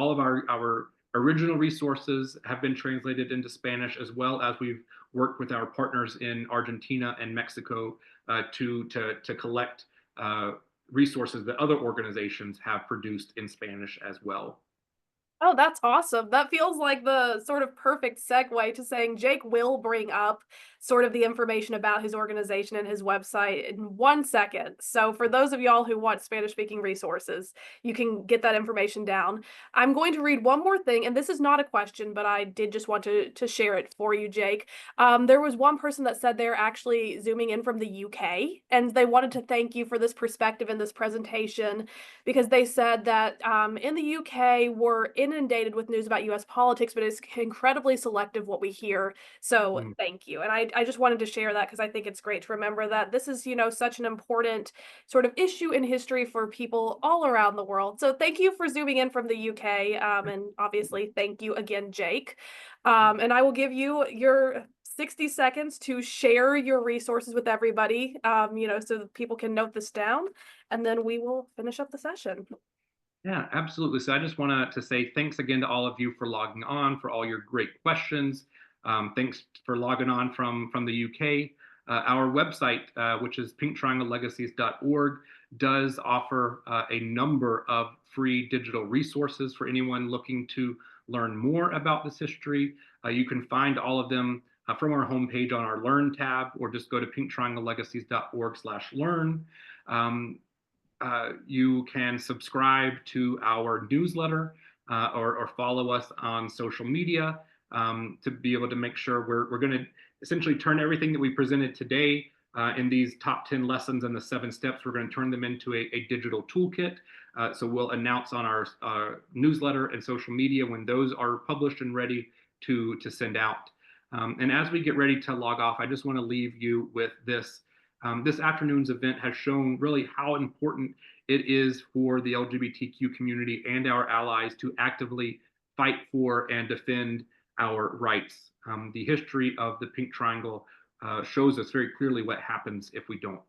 original resources have been translated into Spanish, as well as we've worked with our partners in Argentina and Mexico to collect resources that other organizations have produced in Spanish as well. Oh, that's awesome. That feels like the sort of perfect segue to saying Jake will bring up sort of the information about his organization and his website in 1 second. So for those of y'all who want Spanish speaking resources, you can get that information down. I'm going to read one more thing, and this is not a question, but I did just want to share it for you, Jake. There was one person that said they're actually zooming in from the UK, and they wanted to thank you for this perspective in this presentation, because they said that in the UK, we're inundated with news about US politics, but it's incredibly selective what we hear. So thank you. And I just wanted to share that because I think it's great to remember that this is, such an important sort of issue in history for people all around the world. So thank you for zooming in from the UK. And obviously, thank you again, Jake. And I will give you your 60 seconds to share your resources with everybody, so that people can note this down, and then we will finish up the session. Yeah, absolutely. So I just want to say thanks again to all of you for logging on, for all your great questions. Thanks for logging on from the UK. Our website, which is pinktrianglelegacies.org, does offer a number of free digital resources for anyone looking to learn more about this history. You can find all of them from our homepage on our Learn tab, or just go to pinktrianglelegacies.org/learn. You can subscribe to our newsletter or follow us on social media to be able to make sure we're going to essentially turn everything that we presented today in these top 10 lessons and the 7 steps. We're going to turn them into a digital toolkit. So we'll announce on our newsletter and social media when those are published and ready to send out. And as we get ready to log off, I just want to leave you with this. This afternoon's event has shown really how important it is for the LGBTQ community and our allies to actively fight for and defend our rights. The history of the Pink Triangle shows us very clearly what happens if we don't.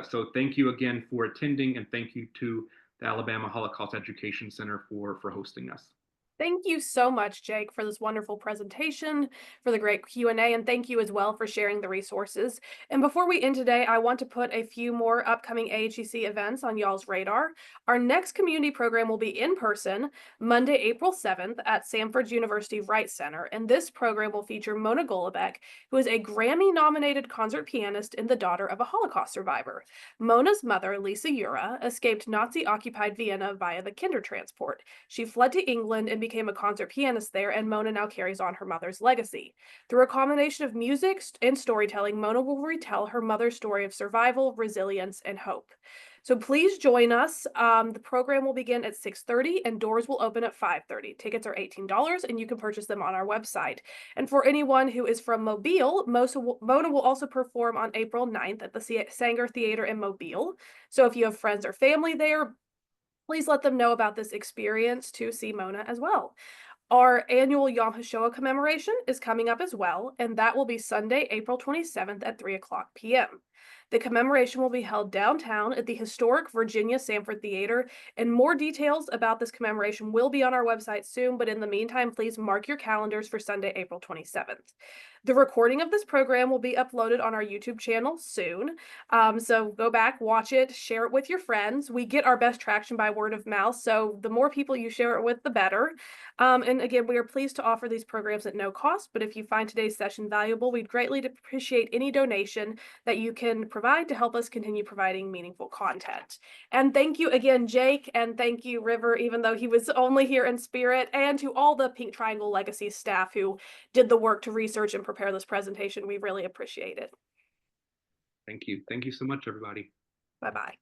So thank you again for attending, and thank you to the Alabama Holocaust Education Center for hosting us. Thank you so much, Jake, for this wonderful presentation, for the great Q&A, and thank you as well for sharing the resources. And before we end today, I want to put a few more upcoming AHEC events on y'all's radar. Our next community program will be in person, Monday, April 7th at Samford University Wright Center, and this program will feature Mona Golubeck, who is a Grammy-nominated concert pianist and the daughter of a Holocaust survivor. Mona's mother, Lisa Jura, escaped Nazi-occupied Vienna via the Kindertransport. She fled to England and became a concert pianist there, and Mona now carries on her mother's legacy. Through a combination of music and storytelling, Mona will retell her mother's story of survival, resilience, and hope. So please join us. The program will begin at 6:30 and doors will open at 5:30. Tickets are $18 and you can purchase them on our website. And for anyone who is from Mobile, Mona will also perform on April 9th at the Sanger Theater in Mobile. So if you have friends or family there, please let them know about this experience to see Mona as well. Our annual Yom HaShoah commemoration is coming up as well, and that will be Sunday, April 27th at 3:00 p.m. The commemoration will be held downtown at the historic Virginia Sanford Theater, and more details about this commemoration will be on our website soon, but in the meantime, please mark your calendars for Sunday, April 27th. The recording of this program will be uploaded on our YouTube channel soon, so go back, watch it, share it with your friends. We get our best traction by word of mouth, so the more people you share it with, the better. And again, we are pleased to offer these programs at no cost, but if you find today's session valuable, we'd greatly appreciate any donation that you can provide to help us continue providing meaningful content. And thank you again, Jake, and thank you, River, even though he was only here in spirit, and to all the Pink Triangle Legacies staff who did the work to research and prepare this presentation. We really appreciate it. Thank you. Thank you so much, everybody. Bye-bye.